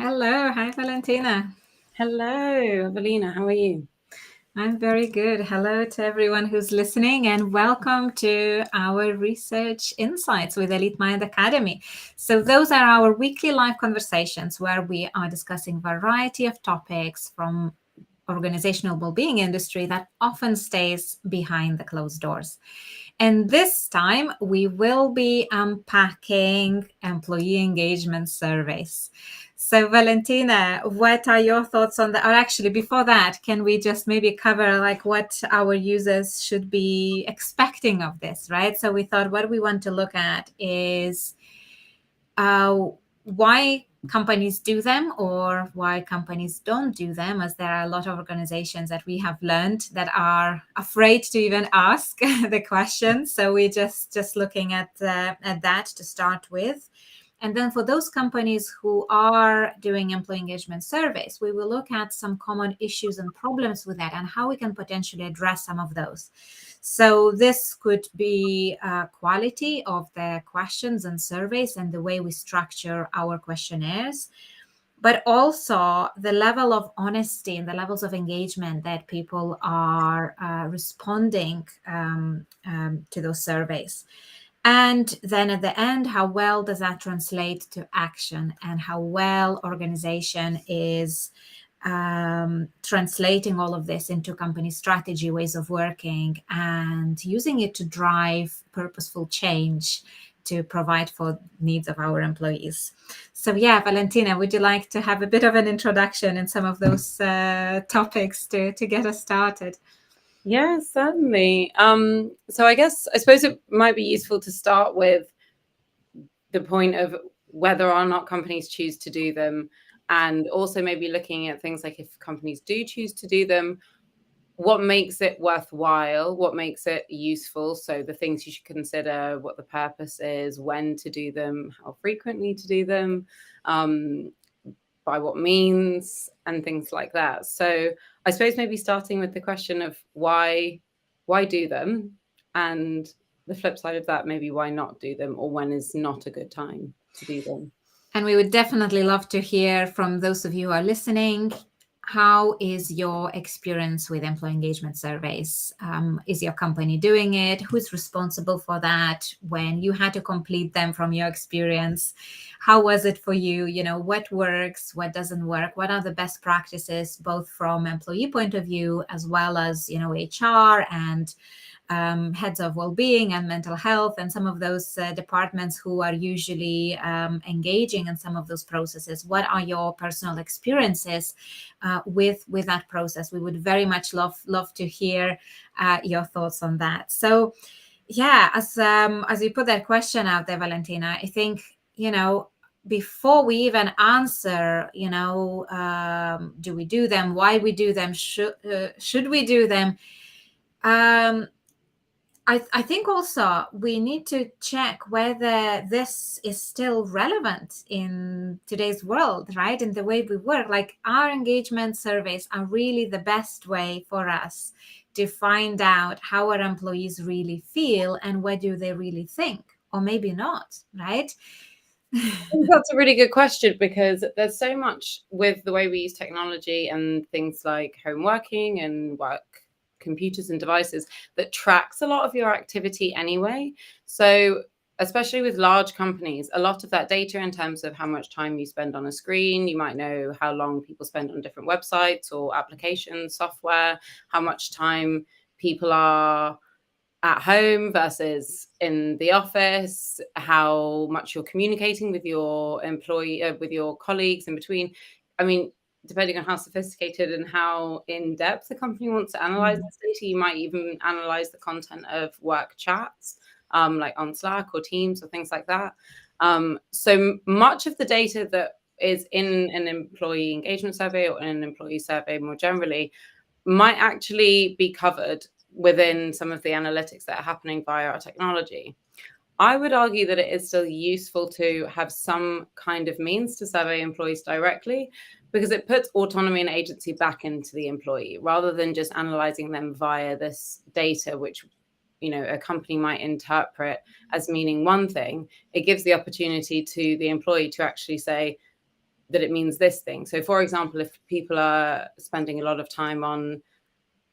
Hello. Hi, Valentina. Hello, Evelina. How are you? I'm very good. Hello to everyone who's listening, and welcome to our Research Insights with Elite Mind Academy. So, those are our weekly live conversations where we are discussing a variety of topics from organizational well-being industry that often stays behind the closed doors. And this time we will be unpacking employee engagement surveys. So Valentina, what are your thoughts on that? Or actually, before that, can we just maybe cover like what our users should be expecting of this, right? So we thought what we want to look at is why companies do them or why companies don't do them, as there are a lot of organizations that we have learned that are afraid to even ask the question. So we're just looking at that to start with. And then for those companies who are doing employee engagement surveys, we will look at some common issues and problems with that and how we can potentially address some of those. So this could be quality of the questions and surveys and the way we structure our questionnaires, but also the level of honesty and the levels of engagement that people are responding to those surveys. And then at the end, how well does that translate to action and how well organization is translating all of this into company strategy, ways of working, and using it to drive purposeful change to provide for needs of our employees. So yeah, Valentina, would you like to have a bit of an introduction in some of those topics to get us started? Yeah, certainly. So I suppose it might be useful to start with the point of whether or not companies choose to do them, and also maybe looking at things like if companies do choose to do them, what makes it worthwhile, what makes it useful. So the things you should consider, what the purpose is, when to do them, how frequently to do them, by what means, and things like that. So I suppose maybe starting with the question of why do them, and the flip side of that, maybe why not do them, or when is not a good time to do them. And we would definitely love to hear from those of you who are listening. How is your experience with employee engagement surveys? Is your company doing it? Who's responsible for that? When you had to complete them from your experience, how was it for you? You know, what works, what doesn't work? What are the best practices, both from employee point of view, as well as, you know, HR and heads of well-being and mental health and some of those departments who are usually engaging in some of those processes. What are your personal experiences with that process? We would very much love to hear your thoughts on that. So yeah, as you put that question out there, Valentina, I think, you know, before we even answer, you know, do we do them, why we do them, should we do them, I think also we need to check whether this is still relevant in today's world, right? In the way we work, like our engagement surveys are really the best way for us to find out how our employees really feel and what do they really think, or maybe not, right? That's a really good question, because there's so much with the way we use technology and things like home working and work computers and devices that tracks a lot of your activity anyway. So especially with large companies, a lot of that data in terms of how much time you spend on a screen, you might know how long people spend on different websites or applications, software, how much time people are at home versus in the office, how much you're communicating with your with your colleagues in between. I mean, depending on how sophisticated and how in depth the company wants to analyze this data, you might even analyze the content of work chats, like on Slack or Teams or things like that. So much of the data that is in an employee engagement survey or in an employee survey more generally might actually be covered within some of the analytics that are happening via our technology. I would argue that it is still useful to have some kind of means to survey employees directly, because it puts autonomy and agency back into the employee rather than just analyzing them via this data, which, you know, a company might interpret as meaning one thing. It gives the opportunity to the employee to actually say, that it means this thing. So for example, if people are spending a lot of time on,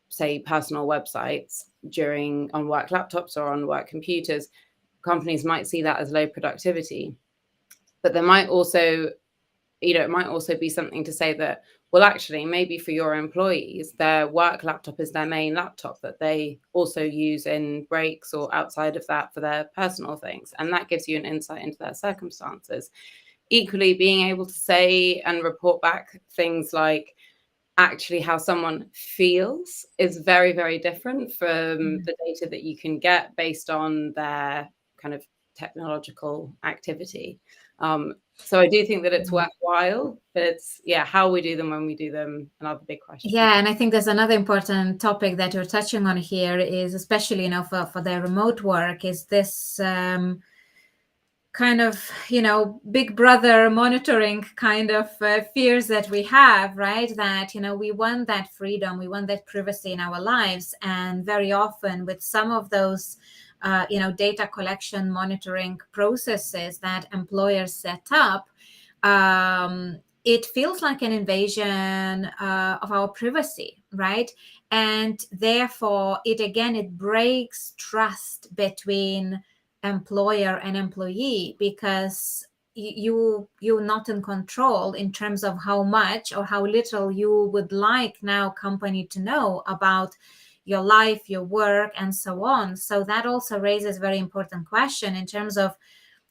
say, personal websites on work laptops or on work computers, companies might see that as low productivity. But there might also, it might also be something to say that, well, actually, maybe for your employees, their work laptop is their main laptop that they also use in breaks or outside of that for their personal things. And that gives you an insight into their circumstances. Equally, being able to say and report back things like actually how someone feels is very, very different from the data that you can get based on their kind of technological activity. So I do think that it's worthwhile, but it's, how we do them when we do them, another big question. Yeah, and I think there's another important topic that you're touching on here is, especially, for the remote work, is this kind of, big brother monitoring kind of fears that we have, right? That, we want that freedom, we want that privacy in our lives. And very often with some of those, data collection monitoring processes that employers set up, it feels like an invasion of our privacy, right? And therefore, it breaks trust between employer and employee, because you're not in control in terms of how much or how little you would like now company to know about your life, your work, and so on. So that also raises very important question in terms of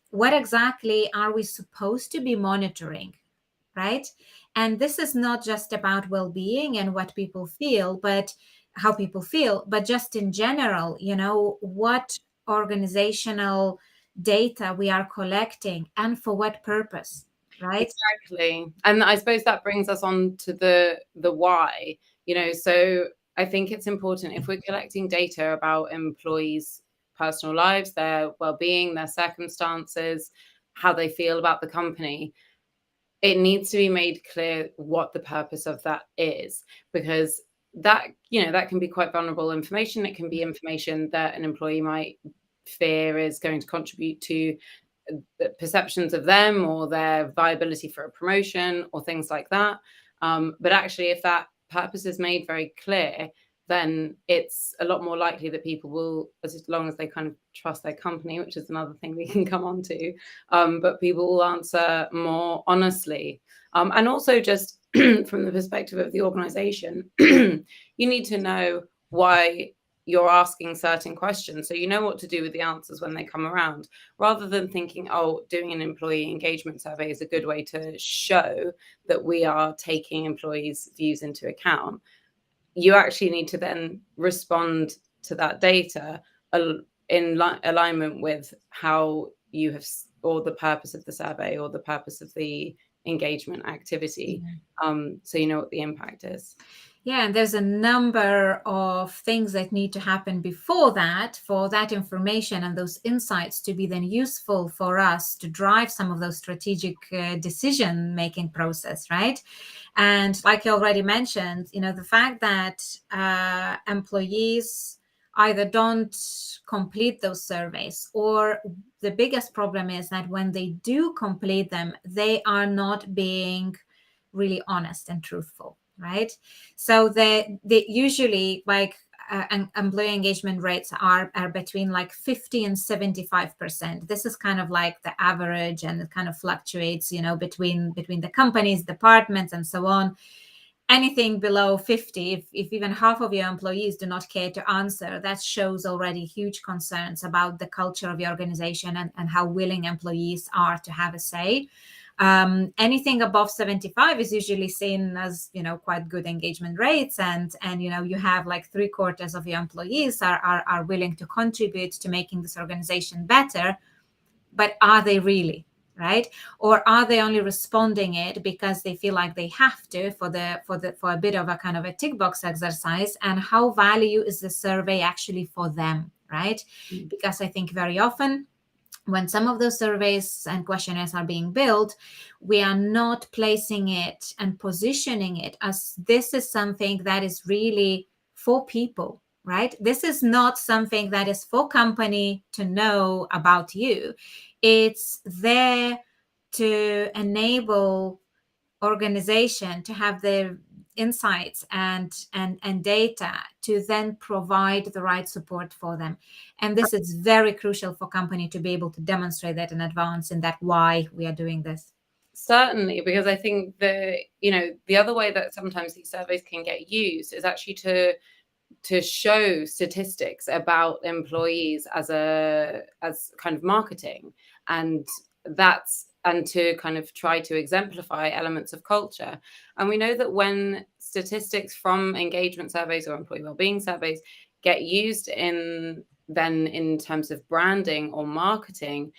what exactly are we supposed to be monitoring, right? And this is not just about well-being and what people feel, but how people feel, but just in general, what organizational data we are collecting and for what purpose, right? Exactly. And I suppose that brings us on to the why, so I think it's important, if we're collecting data about employees' personal lives, their well-being, their circumstances, how they feel about the company, it needs to be made clear what the purpose of that is, because that, that can be quite vulnerable information. It can be information that an employee might fear is going to contribute to the perceptions of them or their viability for a promotion or things like that. But actually, if that purpose is made very clear, then it's a lot more likely that people will, as long as they kind of trust their company, which is another thing we can come on to, but people will answer more honestly. And also just from the perspective of the organization, you need to know why you're asking certain questions, so you know what to do with the answers when they come around, rather than thinking, oh, doing an employee engagement survey is a good way to show that we are taking employees' views into account. You actually need to then respond to that data in alignment with how you have, or the purpose of the survey or the purpose of the engagement activity, so you know what the impact is. Yeah, and there's a number of things that need to happen before that, for that information and those insights to be then useful for us to drive some of those strategic decision-making process, right? And like you already mentioned, the fact that employees either don't complete those surveys, or the biggest problem is that when they do complete them, they are not being really honest and truthful, right? So they usually, like, employee engagement rates are between like 50 and 75%. This is kind of like the average, and it kind of fluctuates, between the companies, departments, and so on. Anything below 50, if even half of your employees do not care to answer, that shows already huge concerns about the culture of your organization and how willing employees are to have a say. Anything above 75 is usually seen as, quite good engagement rates, and you have like 3/4 of your employees are willing to contribute to making this organization better. But are they really, right? Or are they only responding it because they feel like they have to for a bit of a kind of a tick box exercise? And how value is the survey actually for them, right? Because I think very often, when some of those surveys and questionnaires are being built, we are not placing it and positioning it as this is something that is really for people, right? This is not something that is for company to know about you. It's there to enable organization to have their insights and data to then provide the right support for them. And this is very crucial for company to be able to demonstrate that in advance, and that why we are doing this. Certainly, because I think the other way that sometimes these surveys can get used is actually to show statistics about employees as kind of marketing, and to kind of try to exemplify elements of culture. And we know that when statistics from engagement surveys or employee wellbeing surveys get used in terms of branding or marketing,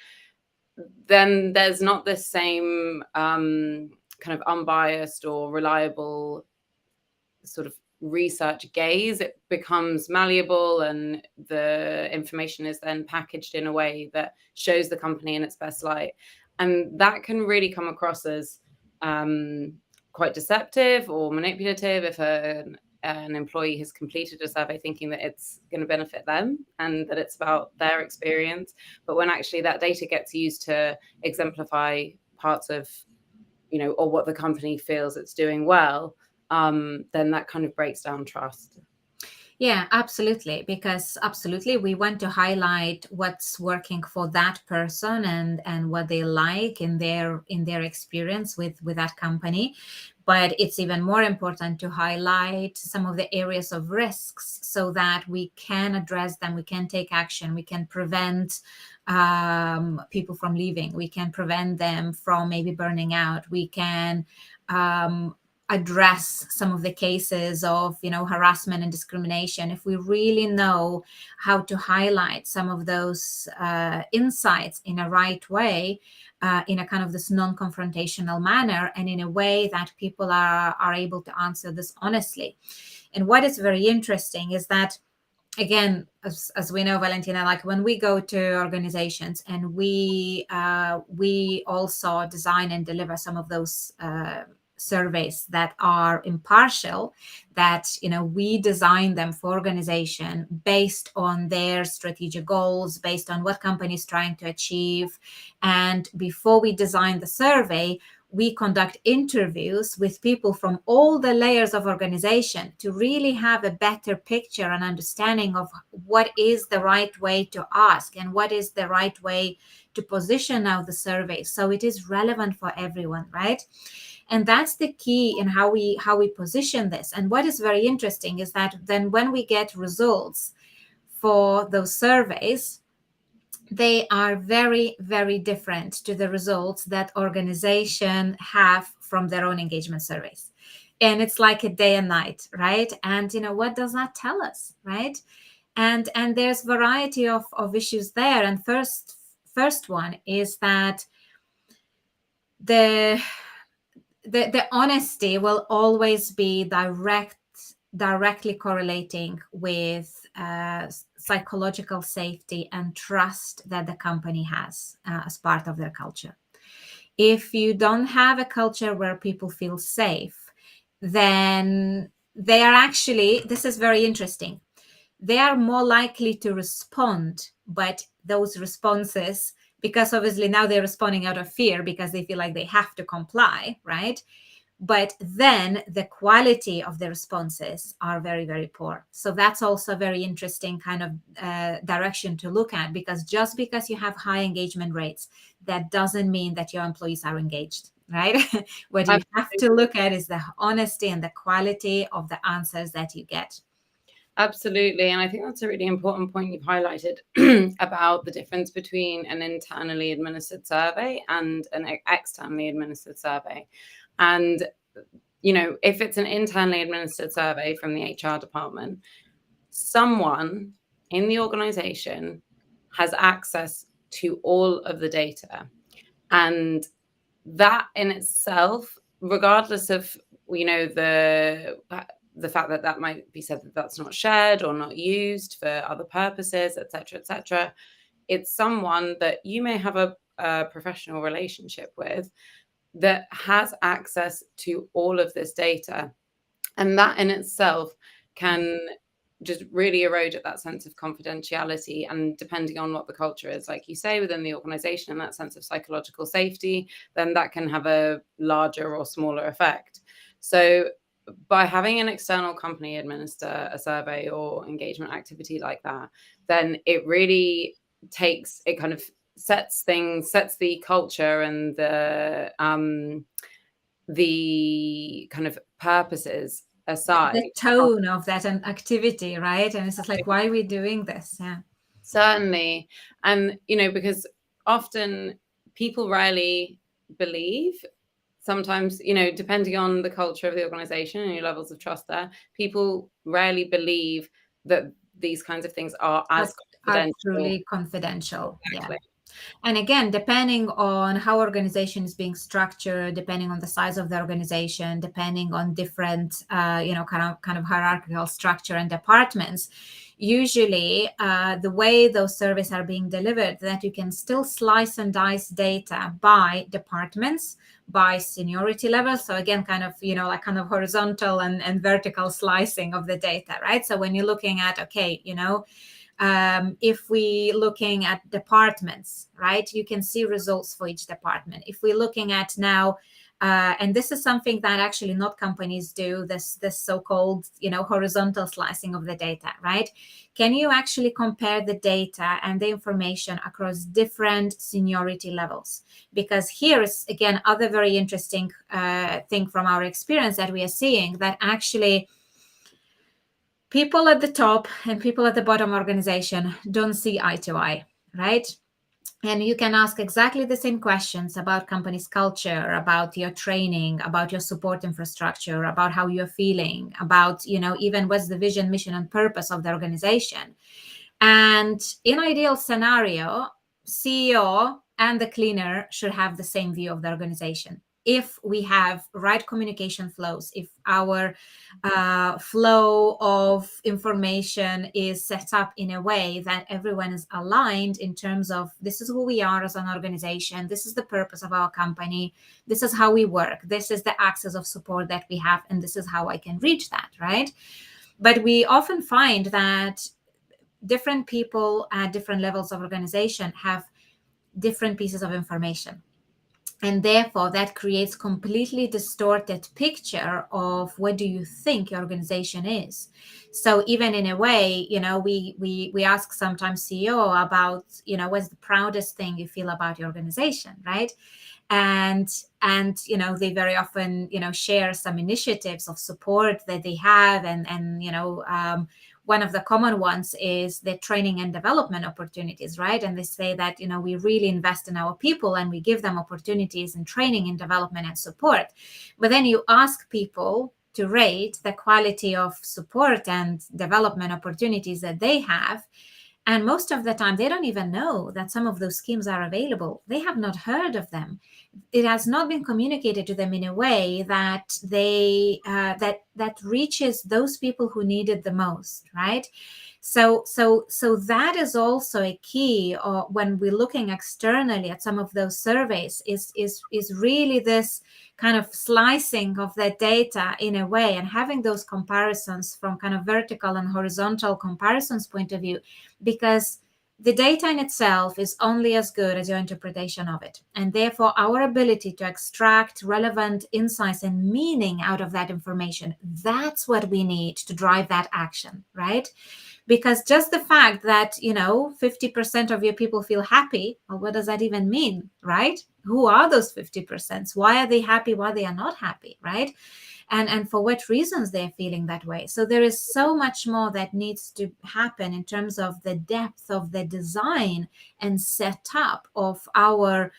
then there's not the same kind of unbiased or reliable sort of research gaze. It becomes malleable, and the information is then packaged in a way that shows the company in its best light. And that can really come across as quite deceptive or manipulative if an employee has completed a survey thinking that it's going to benefit them and that it's about their experience. But when actually that data gets used to exemplify parts of, or what the company feels it's doing well, then that kind of breaks down trust. Yeah, absolutely. Because absolutely, we want to highlight what's working for that person and what they like in their experience with that company. But it's even more important to highlight some of the areas of risks so that we can address them, we can take action, we can prevent people from leaving, we can prevent them from maybe burning out, we can address some of the cases of harassment and discrimination. If we really know how to highlight some of those insights in a right way, in a kind of this non-confrontational manner, and in a way that people are able to answer this honestly. And what is very interesting is that, again, as we know, Valentina, like when we go to organizations and we also design and deliver some of those surveys that are impartial, that we design them for organization based on their strategic goals, based on what company is trying to achieve. And before we design the survey, we conduct interviews with people from all the layers of organization to really have a better picture and understanding of what is the right way to ask and what is the right way to position now the survey so it is relevant for everyone, right? And that's the key in how we position this. And what is very interesting is that then when we get results for those surveys, they are very, very different to the results that organizations have from their own engagement surveys. And it's like a day and night, right? And what does that tell us, right? And there's variety of issues there. And first one is that the honesty will always be directly correlating with psychological safety and trust that the company has as part of their culture. If you don't have a culture where people feel safe, then they are actually, this is very interesting, they are more likely to respond, but those responses, because obviously now they're responding out of fear because they feel like they have to comply, right? But then the quality of the responses are very, very poor. So that's also a very interesting kind of direction to look at, because just because you have high engagement rates, that doesn't mean that your employees are engaged, right? What you have to look at is the honesty and the quality of the answers that you get. Absolutely. And I think that's a really important point you've highlighted about the difference between an internally administered survey and an externally administered survey. And, if it's an internally administered survey from the HR department, someone in the organization has access to all of the data. And that in itself, regardless of, the fact that might be said that that's not shared or not used for other purposes, etc., it's someone that you may have a professional relationship with that has access to all of this data. And that in itself can just really eroded that sense of confidentiality. And depending on what the culture is, like you say, within the organization, and that sense of psychological safety, then that can have a larger or smaller effect. So by having an external company administer a survey or engagement activity like that, then it really kind of sets the culture and the kind of purposes aside. The tone of that and activity, right? And it's just like, why are we doing this? Yeah. Certainly. And, because often people rarely believe, sometimes, depending on the culture of the organization and your levels of trust there, people rarely believe that these kinds of things are as confidential. Truly confidential. Exactly. Yeah. And again, depending on how organization is being structured, depending on the size of the organization, depending on different, kind of hierarchical structure and departments, usually the way those surveys are being delivered, that you can still slice and dice data by departments, by seniority level. So again, kind of, like kind of horizontal and vertical slicing of the data, right? So when you're looking at, okay, if we looking at departments, right, you can see results for each department. If we're looking at now, and this is something that actually not companies do, this so-called, horizontal slicing of the data, right? Can you actually compare the data and the information across different seniority levels? Because here is, again, other very interesting thing from our experience that we are seeing, that actually people at the top and people at the bottom organization don't see eye to eye, right? And you can ask exactly the same questions about company's culture, about your training, about your support infrastructure, about how you're feeling, about, even what's the vision, mission, and purpose of the organization. And in ideal scenario, CEO and the cleaner should have the same view of the organization. If we have right communication flows, if our flow of information is set up in a way that everyone is aligned in terms of, this is who we are as an organization, this is the purpose of our company, this is how we work, this is the access of support that we have, and this is how I can reach that, right? But we often find that different people at different levels of organization have different pieces of information. And therefore, that creates completely distorted picture of what do you think your organization is. So even in a way, we ask sometimes CEO about, what's the proudest thing you feel about your organization, right? And they very often, share some initiatives of support that they have, and one of the common ones is the training and development opportunities, right? And they say that, we really invest in our people and we give them opportunities in training and development and support. But then you ask people to rate the quality of support and development opportunities that they have. And most of the time, they don't even know that some of those schemes are available. They have not heard of them. It has not been communicated to them in a way that they that reaches those people who need it the most, right? So that is also a key when we're looking externally at some of those surveys. Is really this kind of slicing of the data in a way, and having those comparisons from kind of vertical and horizontal comparisons point of view, because the data in itself is only as good as your interpretation of it. And therefore, our ability to extract relevant insights and meaning out of that information, that's what we need to drive that action, right? Because just the fact that, 50% of your people feel happy, well, what does that even mean, right? Who are those 50%? Why are they happy? Why they are not happy, right? And for what reasons they're feeling that way. So there is so much more that needs to happen in terms of the depth of the design and setup of our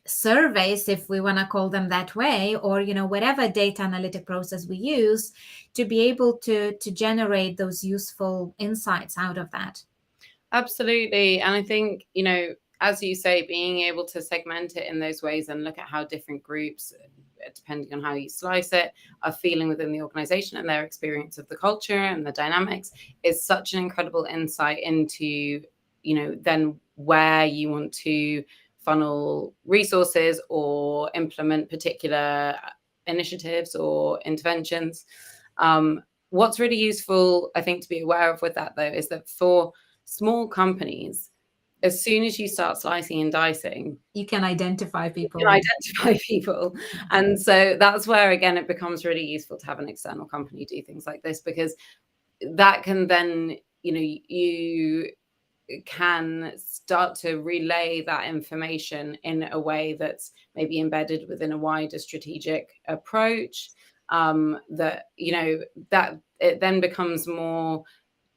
surveys, if we want to call them that way, or whatever data analytic process we use to be able to generate those useful insights out of that. Absolutely. And I think, as you say, being able to segment it in those ways and look at how different groups, depending on how you slice it, are feeling within the organization and their experience of the culture and the dynamics is such an incredible insight into, then where you want to funnel resources or implement particular initiatives or interventions. what's really useful, I think, to be aware of with that, though, is that for small companies, as soon as you start slicing and dicing, you can identify people. You can identify people. And so that's where, again, it becomes really useful to have an external company do things like this, because that can then, you can start to relay that information in a way that's maybe embedded within a wider strategic approach, that that it then becomes more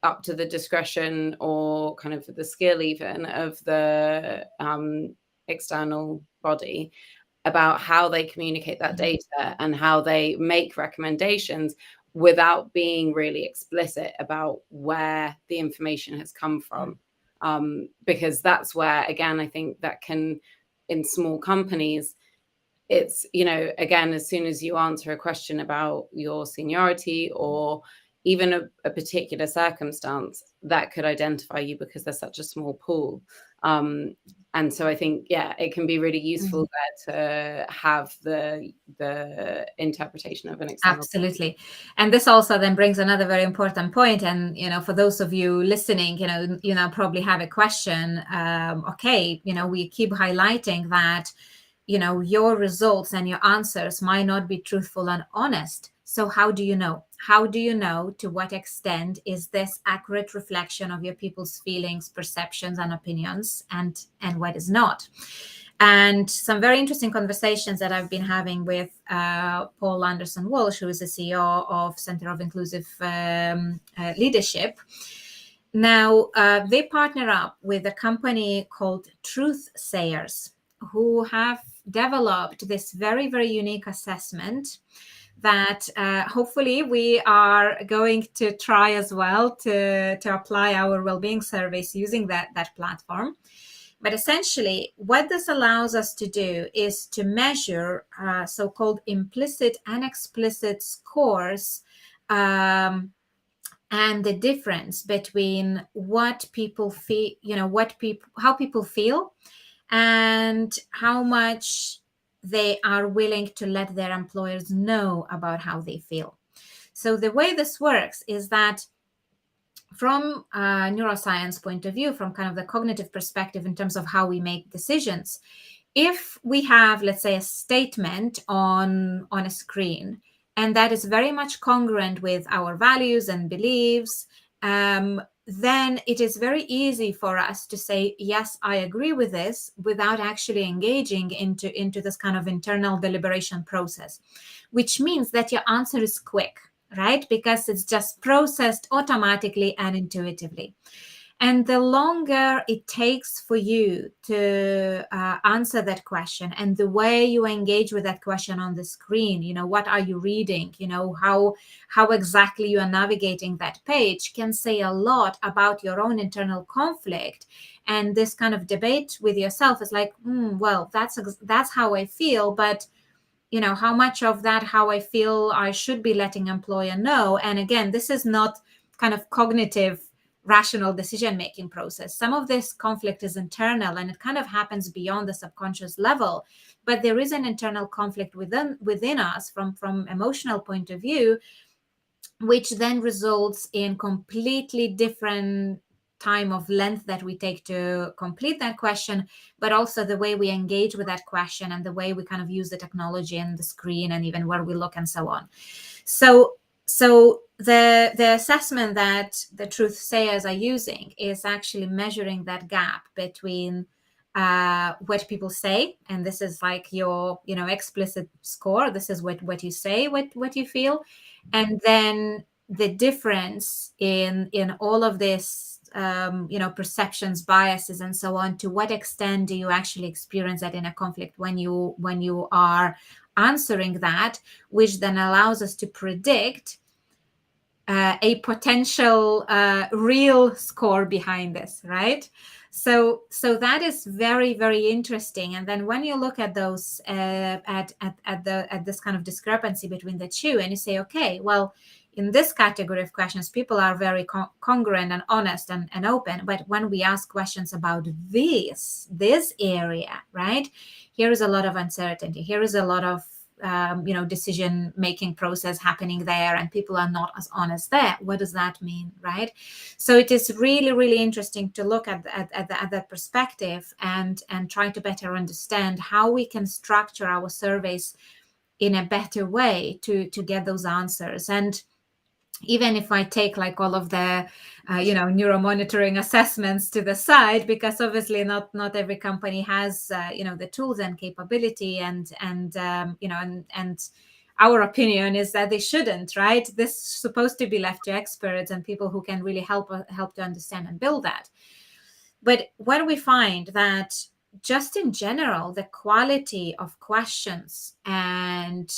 up to the discretion or kind of the skill even of the external body about how they communicate that data and how they make recommendations without being really explicit about where the information has come from. Because that's where, again, I think that can, in small companies, it's, again, as soon as you answer a question about your seniority or even a particular circumstance, that could identify you because there's such a small pool. And so I think, it can be really useful there to have the interpretation of an external. Absolutely. And this also then brings another very important point. And, for those of you listening, probably have a question. Okay, we keep highlighting that, your results and your answers might not be truthful and honest. So how do you know? How do you know to what extent is this accurate reflection of your people's feelings, perceptions, and opinions, and what is not? And some very interesting conversations that I've been having with Paul Anderson-Walsh, who is the CEO of Center of Inclusive Leadership. Now, they partner up with a company called Truth Sayers, who have developed this very, very unique assessment that hopefully we are going to try as well to apply our wellbeing surveys using that platform. But essentially, what this allows us to do is to measure so-called implicit and explicit scores, and the difference between what people feel, how people feel, and how much they are willing to let their employers know about how they feel. So the way this works is that from a neuroscience point of view, from kind of the cognitive perspective in terms of how we make decisions, if we have, let's say, a statement on a screen, and that is very much congruent with our values and beliefs, then it is very easy for us to say, yes, I agree with this, without actually engaging into this kind of internal deliberation process, which means that your answer is quick, right? Because it's just processed automatically and intuitively. And the longer it takes for you to answer that question, and the way you engage with that question on the screen, what are you reading, how exactly you are navigating that page, can say a lot about your own internal conflict. And this kind of debate with yourself is like, well, that's how I feel, but how much of that, how I feel, I should be letting employer know. And again, this is not kind of cognitive rational decision-making process. Some of this conflict is internal, and it kind of happens beyond the subconscious level. But there is an internal conflict within us from emotional point of view, which then results in completely different time of length that we take to complete that question, but also the way we engage with that question and the way we kind of use the technology and the screen and even where we look and so on. So the assessment that the Truth Sayers are using is actually measuring that gap between what people say, and this is like your explicit score. This is what you say, what you feel, and then the difference in all of this perceptions, biases, and so on. To what extent do you actually experience that in a conflict when you are answering that, which then allows us to predict a potential real score behind this, right? So that is very, very interesting. And then when you look at those at this kind of discrepancy between the two, and you say, okay, well, in this category of questions, people are very congruent and honest and open. But when we ask questions about this area, right, here is a lot of uncertainty. Here is a lot of decision making process happening there, and people are not as honest there. What does that mean, right? So it is really, really interesting to look at that perspective and try to better understand how we can structure our surveys in a better way to get those answers. And even if I take like all of the neuromonitoring assessments to the side, because obviously not every company has the tools and capability, and our opinion is that they shouldn't, right? This is supposed to be left to experts and people who can really help to understand and build that. But what we find that just in general, the quality of questions and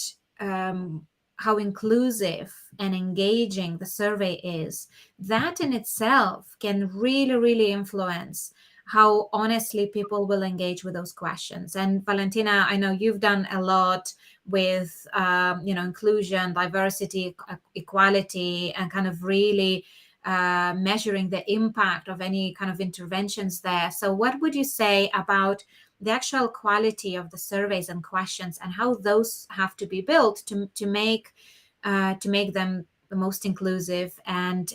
how inclusive and engaging the survey is, that in itself can really, really influence how honestly people will engage with those questions. And Valentina, I know you've done a lot with inclusion, diversity, equality, and kind of really measuring the impact of any kind of interventions there. So what would you say about the actual quality of the surveys and questions, and how those have to be built to make them the most inclusive and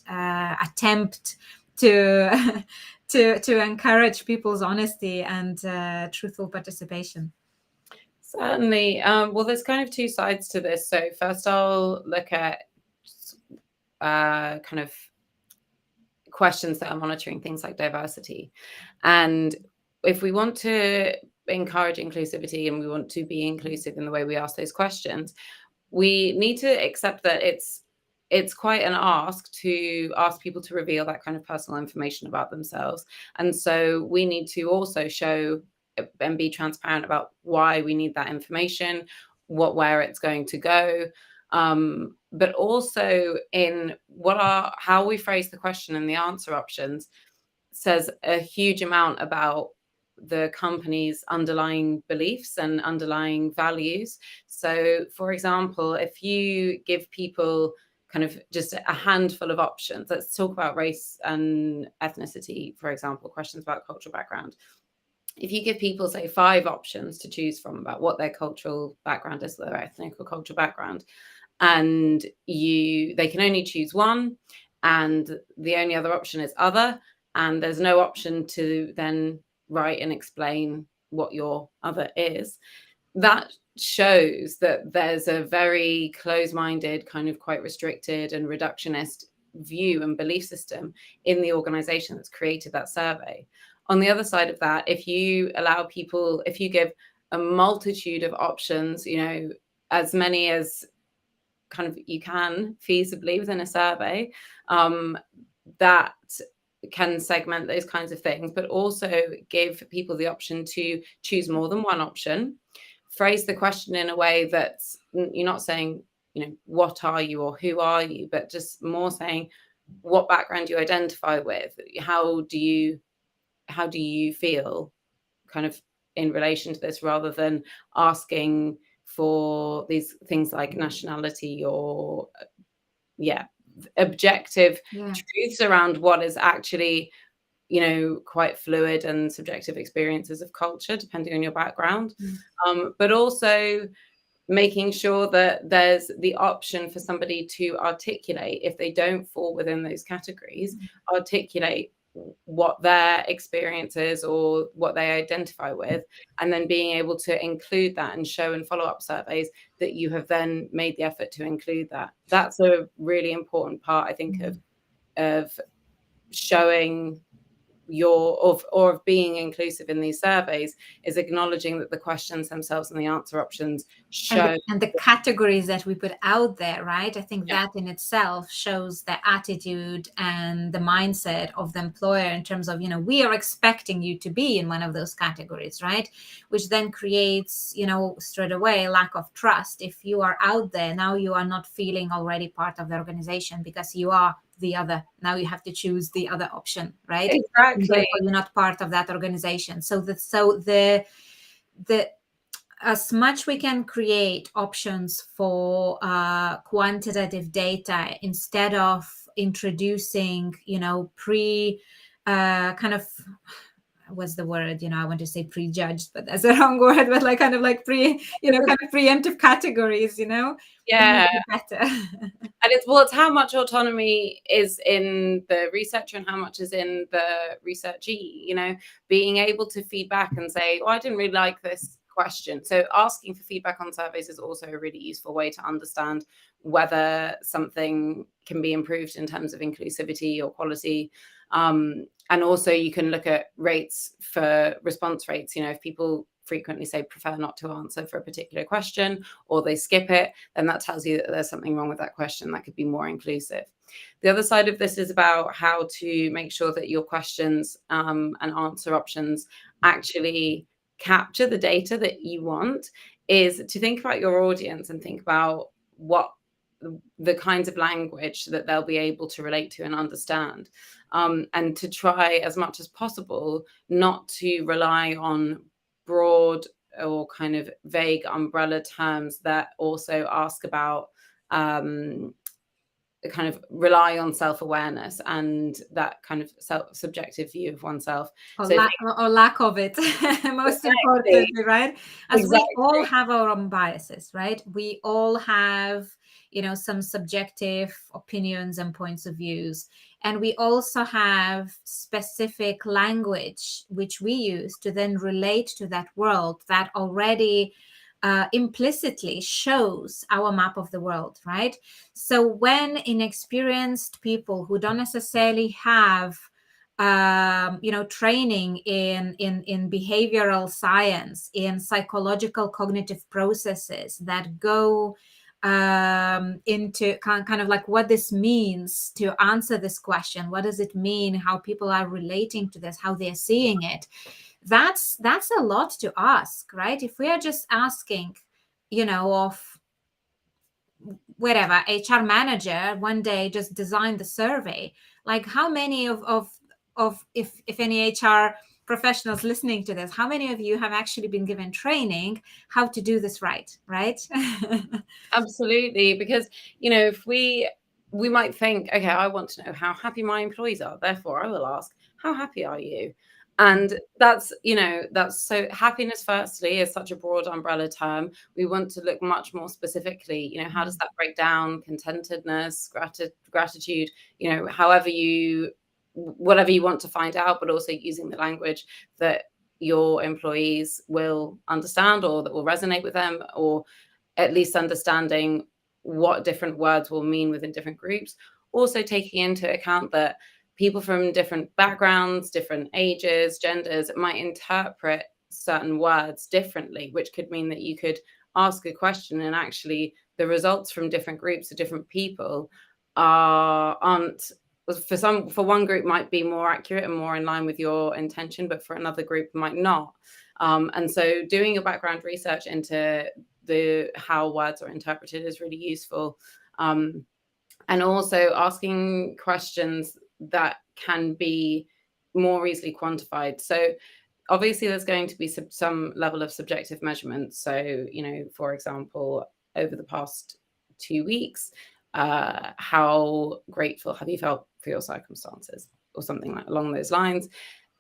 attempt to to encourage people's honesty and truthful participation? Certainly. Well, there's kind of two sides to this. So first I'll look at kind of questions that are monitoring things like diversity. And if we want to encourage inclusivity and we want to be inclusive in the way we ask those questions, we need to accept that it's quite an ask to ask people to reveal that kind of personal information about themselves. And so we need to also show and be transparent about why we need that information, where it's going to go, but also in how we phrase the question and the answer options says a huge amount about the company's underlying beliefs and underlying values. So, for example, if you give people kind of just a handful of options, let's talk about race and ethnicity, for example, questions about cultural background. If you give people, say, 5 options to choose from about what their cultural background is, their ethnic or cultural background, and they can only choose one, and the only other option is other, and there's no option to then write and explain what your other is, that shows that there's a very close-minded, kind of quite restricted and reductionist view and belief system in the organization that's created that survey. On the other side of that, if you give a multitude of options, as many as kind of you can feasibly within a survey, that can segment those kinds of things, but also give people the option to choose more than one option, phrase the question in a way that you're not saying, what are you or who are you, but just more saying what background you identify with, how do you feel kind of in relation to this, rather than asking for these things like nationality or objective truths around what is actually quite fluid and subjective experiences of culture depending on your background. But also making sure that there's the option for somebody to articulate, if they don't fall within those categories, articulate what their experience is or what they identify with, and then being able to include that and show in follow-up surveys that you have then made the effort to include that. That's a really important part, I think, of showing of being inclusive in these surveys, is acknowledging that the questions themselves and the answer options show and the categories that we put out there, right? I think that in itself shows the attitude and the mindset of the employer in terms of, we are expecting you to be in one of those categories, right? Which then creates, straight away lack of trust. If you are out there, now you are not feeling already part of the organization because you are the other. Now you have to choose the other option, right? Exactly. Therefore, you're not part of that organization. So the as much we can create options for quantitative data instead of introducing, kind of what's the word, I want to say prejudged, but that's the wrong word, but like kind of like kind of preemptive categories, Yeah. better. And it's how much autonomy is in the researcher and how much is in the researchee, being able to feed back and say, oh, I didn't really like this question. So asking for feedback on surveys is also a really useful way to understand whether something can be improved in terms of inclusivity or quality. And also you can look at rates for response rates. If people frequently say prefer not to answer for a particular question, or they skip it, then that tells you that there's something wrong with that question that could be more inclusive. The other side of this is about how to make sure that your questions and answer options actually capture the data that you want, is to think about your audience and think about what the kinds of language that they'll be able to relate to and understand, and to try as much as possible not to rely on broad or kind of vague umbrella terms that also ask about kind of rely on self-awareness and that kind of subjective view of oneself. Or lack of it. Most importantly, right? As we all have our own biases, right? We all have, some subjective opinions and points of views. And we also have specific language which we use to then relate to that world that already implicitly shows our map of the world, right? So when inexperienced people who don't necessarily have training in behavioral science, in psychological cognitive processes that go into kind of like what this means to answer this question, what does it mean, how people are relating to this, how they're seeing it, that's a lot to ask, right? If we are just asking, of whatever HR manager one day just designed the survey, like how many of if any HR professionals listening to this, how many of you have actually been given training how to do this right? Absolutely, because if we might think, okay, I want to know how happy my employees are, therefore I will ask, how happy are you? And that's so happiness firstly is such a broad umbrella term. We want to look much more specifically, how does that break down? Contentedness, gratitude, whatever you want to find out, but also using the language that your employees will understand or that will resonate with them, or at least understanding what different words will mean within different groups. Also taking into account that people from different backgrounds, different ages, genders might interpret certain words differently, which could mean that you could ask a question and actually the results from different groups of different people aren't, for one group might be more accurate and more in line with your intention, but for another group might not. And so doing your background research into how words are interpreted is really useful. And also asking questions that can be more easily quantified. So obviously there's going to be some level of subjective measurement. So, for example, over the past 2 weeks, how grateful have you felt for your circumstances, or something along those lines.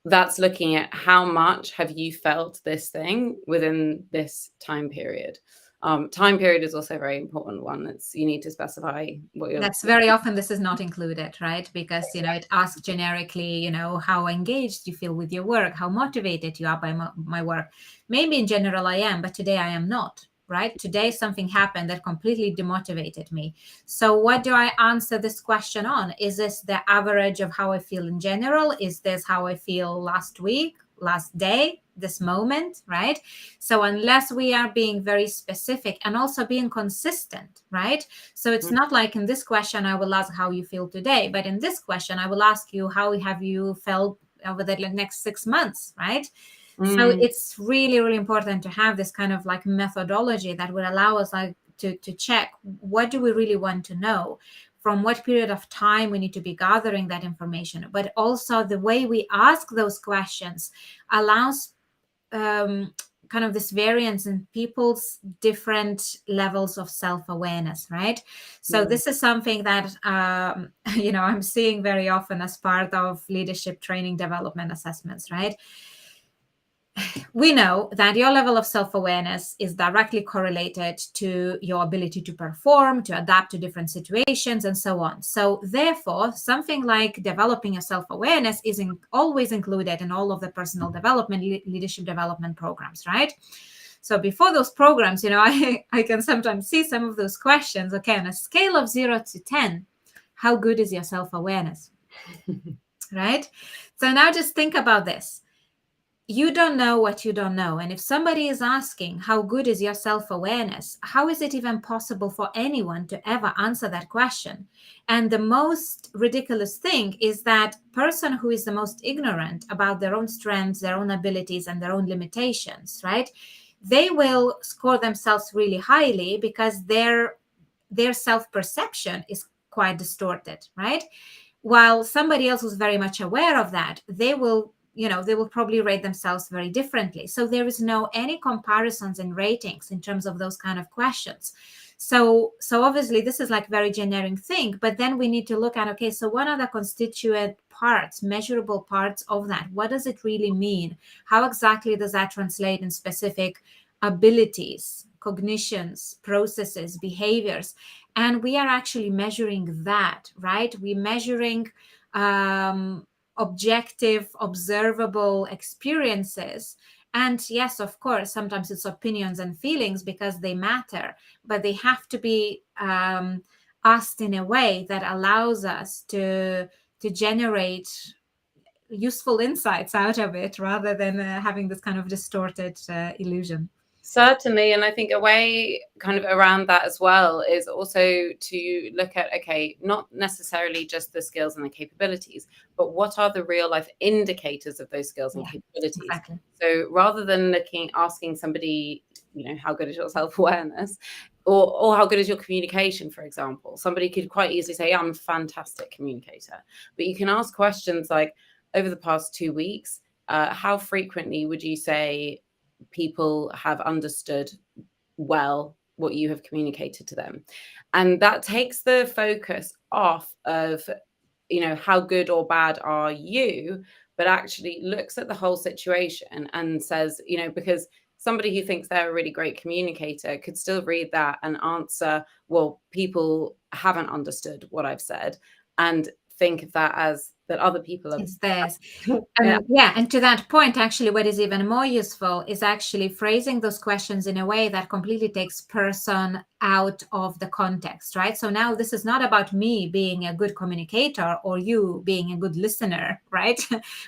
That's looking at how much have you felt this thing within this time period. Time period is also a very important one. You need to specify what you're... That's very often this is not included, right? Because, it asks generically, how engaged you feel with your work, how motivated you are by my work. Maybe in general I am, but today I am not, right? Today something happened that completely demotivated me. So what do I answer this question on? Is this the average of how I feel in general? Is this how I feel last week, last day, this moment, right? So unless we are being very specific and also being consistent, right? So it's not like in this question I will ask how you feel today, but in this question I will ask you how have you felt over the next 6 months, right? So it's really, really important to have this kind of like methodology that would allow us like to check what do we really want to know, from what period of time we need to be gathering that information. But also the way we ask those questions allows kind of this variance in people's different levels of self-awareness, right? So this is something that, I'm seeing very often as part of leadership training development assessments, right? we know that your level of self-awareness is directly correlated to your ability to perform, to adapt to different situations, and so on. So therefore, something like developing your self-awareness is always included in all of the personal development, leadership development programs, right? So before those programs, I can sometimes see some of those questions. Okay, on a scale of 0 to 10, how good is your self-awareness? Right? So now just think about this. You don't know what you don't know. And if somebody is asking, how good is your self-awareness? How is it even possible for anyone to ever answer that question? And the most ridiculous thing is that person who is the most ignorant about their own strengths, their own abilities, and their own limitations, right? They will score themselves really highly because their self-perception is quite distorted, right? While somebody else who's very much aware of that, they will probably rate themselves very differently. So there is no any comparisons in ratings in terms of those kind of questions. So obviously this is like very generic thing, but then we need to look at, okay, so what are the constituent parts, measurable parts of that? What does it really mean? How exactly does that translate in specific abilities, cognitions, processes, behaviors? And we are actually measuring that, right? We're measuring objective, observable experiences. And yes, of course, sometimes it's opinions and feelings because they matter, but they have to be asked in a way that allows us to generate useful insights out of it rather than having this kind of distorted illusion. Certainly. And I think a way kind of around that as well is also to look at, okay, not necessarily just the skills and the capabilities, but what are the real life indicators of those skills and capabilities? Exactly. So rather than asking somebody, how good is your self-awareness or how good is your communication, for example, somebody could quite easily say, I'm a fantastic communicator. But you can ask questions like, over the past 2 weeks, how frequently would you say people have understood well what you have communicated to them? And that takes the focus off of, how good or bad are you, but actually looks at the whole situation and says, because somebody who thinks they're a really great communicator could still read that and answer, well, people haven't understood what I've said, and think of that as that other people have. It's theirs. Yeah. And to that point, actually, what is even more useful is actually phrasing those questions in a way that completely takes person out of the context, right? So now this is not about me being a good communicator or you being a good listener, right?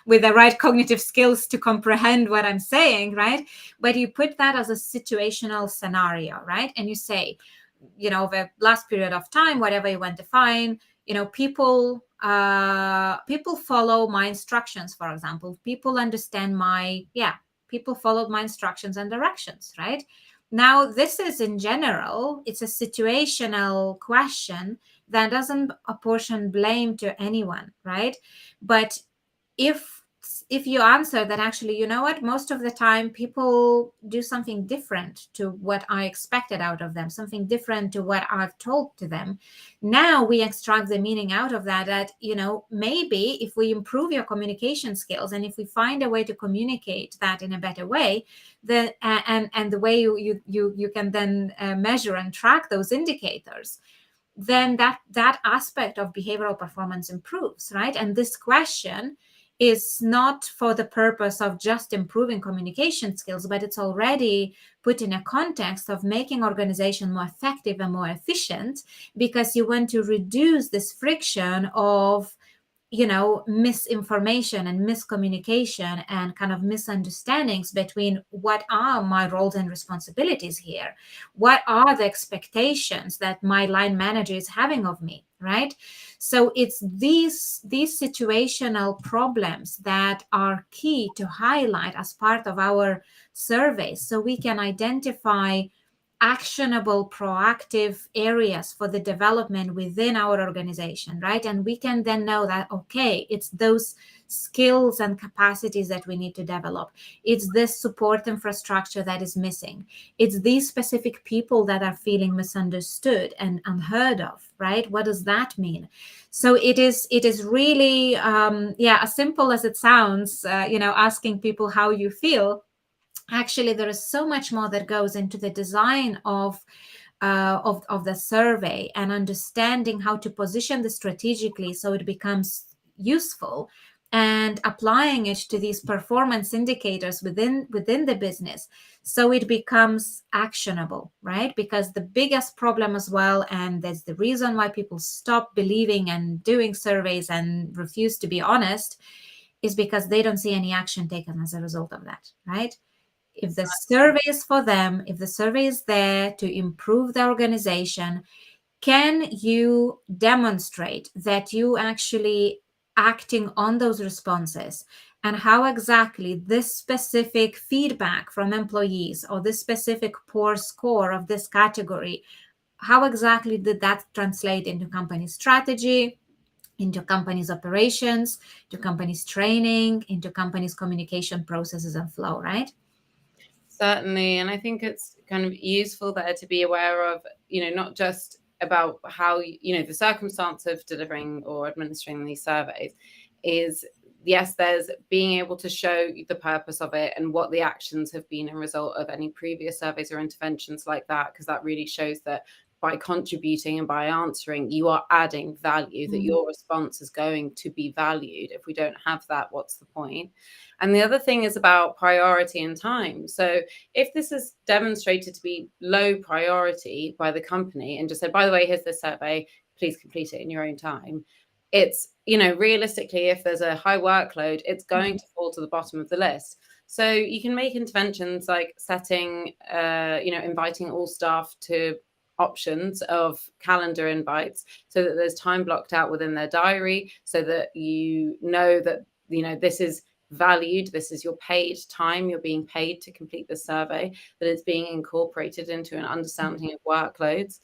With the right cognitive skills to comprehend what I'm saying, right? But you put that as a situational scenario, right? And you say, the last period of time, whatever you want to define, people follow my instructions, for example. People understand people followed my instructions and directions, right? Now, this is in general, it's a situational question that doesn't apportion blame to anyone, right? But if you answer that, actually, you know what, most of the time people do something different to what I expected out of them, something different to what I've told to them. Now we extract the meaning out of that maybe if we improve your communication skills and if we find a way to communicate that in a better way, then and the way you can then measure and track those indicators, then that aspect of behavioral performance improves, right? And this question is not for the purpose of just improving communication skills, but it's already put in a context of making organization more effective and more efficient, because you want to reduce this friction of misinformation and miscommunication and kind of misunderstandings between what are my roles and responsibilities here, what are the expectations that my line manager is having of me, right? So it's these situational problems that are key to highlight as part of our surveys, so we can identify actionable, proactive areas for the development within our organization, right? And we can then know that, okay, it's those skills and capacities that we need to develop. It's this support infrastructure that is missing. It's these specific people that are feeling misunderstood and unheard of, right? What does that mean? So it is really, as simple as it sounds, asking people how you feel, Actually, there is so much more that goes into the design of the survey, and understanding how to position this strategically so it becomes useful, and applying it to these performance indicators within the business so it becomes actionable, right? Because the biggest problem as well, and that's the reason why people stop believing and doing surveys and refuse to be honest, is because they don't see any action taken as a result of that, right? If the survey is for them, if the survey is there to improve the organization, can you demonstrate that you actually acting on those responses, and how exactly this specific feedback from employees or this specific poor score of this category, how exactly did that translate into company strategy, into companies operations, to companies training, into companies communication processes and flow, right? Certainly. And I think it's kind of useful there to be aware of, not just about how, the circumstance of delivering or administering these surveys is, yes, there's being able to show the purpose of it and what the actions have been in result of any previous surveys or interventions like that, because that really shows that by contributing and by answering, you are adding value, that your response is going to be valued. If we don't have that, what's the point? And the other thing is about priority and time. So if this is demonstrated to be low priority by the company and just said, by the way, here's this survey, please complete it in your own time, it's, realistically, if there's a high workload, it's going to fall to the bottom of the list. So you can make interventions like setting, inviting all staff to options of calendar invites so that there's time blocked out within their diary, so that that this is valued, this is your paid time, you're being paid to complete the survey, that it's being incorporated into an understanding of workloads,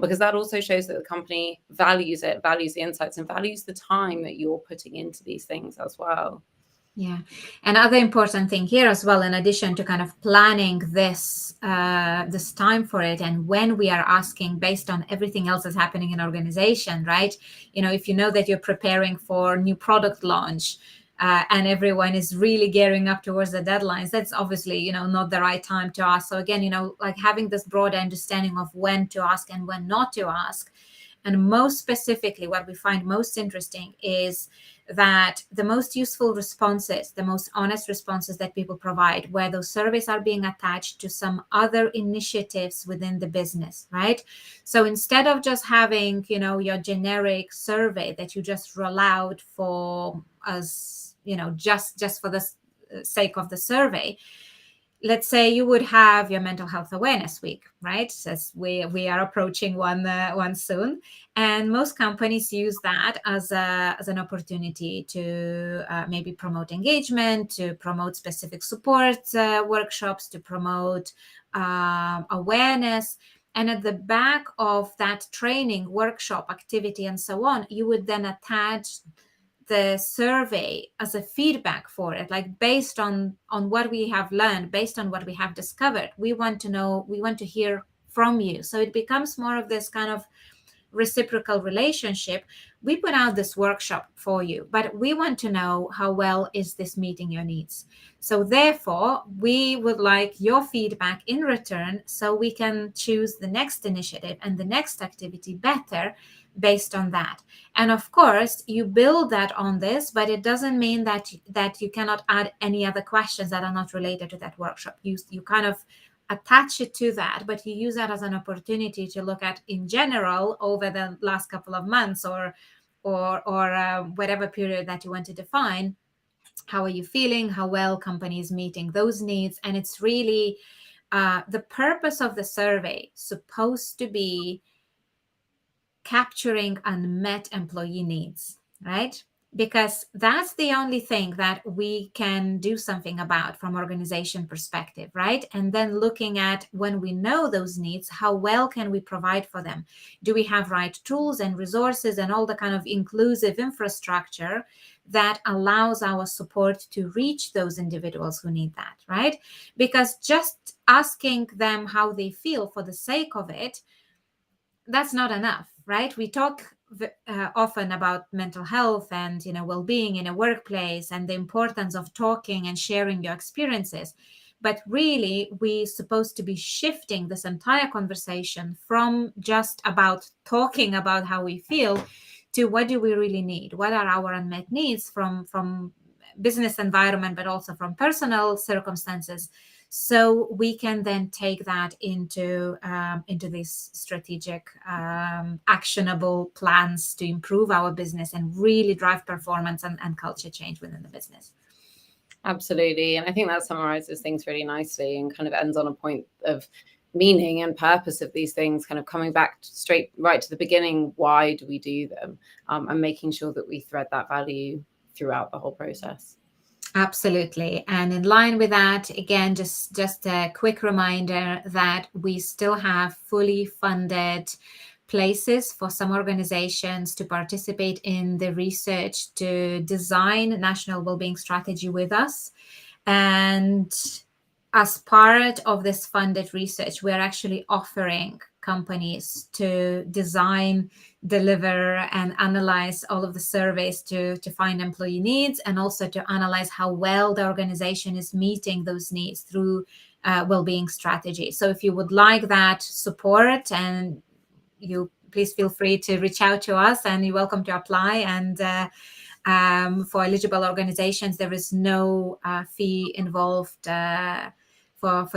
because that also shows that the company values it, values the insights, and values the time that you're putting into these things as well. Yeah. Another important thing here as well, in addition to kind of planning this this time for it, and when we are asking based on everything else that's happening in organization, right? If you know that you're preparing for new product launch, and everyone is really gearing up towards the deadlines, that's obviously, not the right time to ask. So again, like having this broad understanding of when to ask and when not to ask. And most specifically, what we find most interesting is that the most useful responses, the most honest responses that people provide, where those surveys are being attached to some other initiatives within the business, right? So instead of just having, your generic survey that you just roll out for us, just for the sake of the survey, let's say you would have your mental health awareness week, right? As we are approaching one soon, and most companies use that as an opportunity to maybe promote engagement, to promote specific support workshops, to promote awareness. And at the back of that training, workshop, activity, and so on, you would then attach the survey as a feedback for it, like based on what we have learned, based on what we have discovered. We want to know, we want to hear from you. So it becomes more of this kind of reciprocal relationship. We put out this workshop for you, but we want to know how well is this meeting your needs. So therefore, we would like your feedback in return so we can choose the next initiative and the next activity better based on that. And of course, you build that on this, but it doesn't mean that you cannot add any other questions that are not related to that workshop. You kind of attach it to that, but you use that as an opportunity to look at in general over the last couple of months or whatever period that you want to define. How are you feeling? How well company is meeting those needs? And it's really the purpose of the survey supposed to be capturing unmet employee needs, right? Because that's the only thing that we can do something about from organization perspective, right? And then looking at, when we know those needs, how well can we provide for them? Do we have right tools and resources and all the kind of inclusive infrastructure that allows our support to reach those individuals who need that, right? Because just asking them how they feel for the sake of it, that's not enough, right? We talk often about mental health and well-being in a workplace and the importance of talking and sharing your experiences. But really, we're supposed to be shifting this entire conversation from just about talking about how we feel to what do we really need? What are our unmet needs from business environment, but also from personal circumstances, so we can then take that into these strategic, actionable plans to improve our business and really drive performance and culture change within the business. Absolutely. And I think that summarizes things really nicely and kind of ends on a point of meaning and purpose of these things, kind of coming back straight right to the beginning. Why do we do them? And making sure that we thread that value throughout the whole process. Absolutely. And in line with that, again, just a quick reminder that we still have fully funded places for some organizations to participate in the research to design national wellbeing strategy with us. And as part of this funded research, we're actually offering companies to design, deliver, and analyze all of the surveys to find employee needs, and also to analyze how well the organization is meeting those needs through well-being strategy. So if you would like that support, and you please feel free to reach out to us, and you're welcome to apply. And for eligible organizations, there is no fee involved for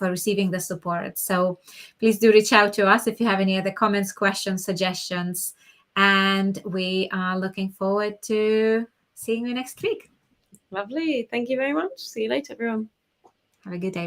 receiving the support. So please do reach out to us if you have any other comments, questions, suggestions, and we are looking forward to seeing you next week. Lovely. Thank you very much. See you later, everyone. Have a good day.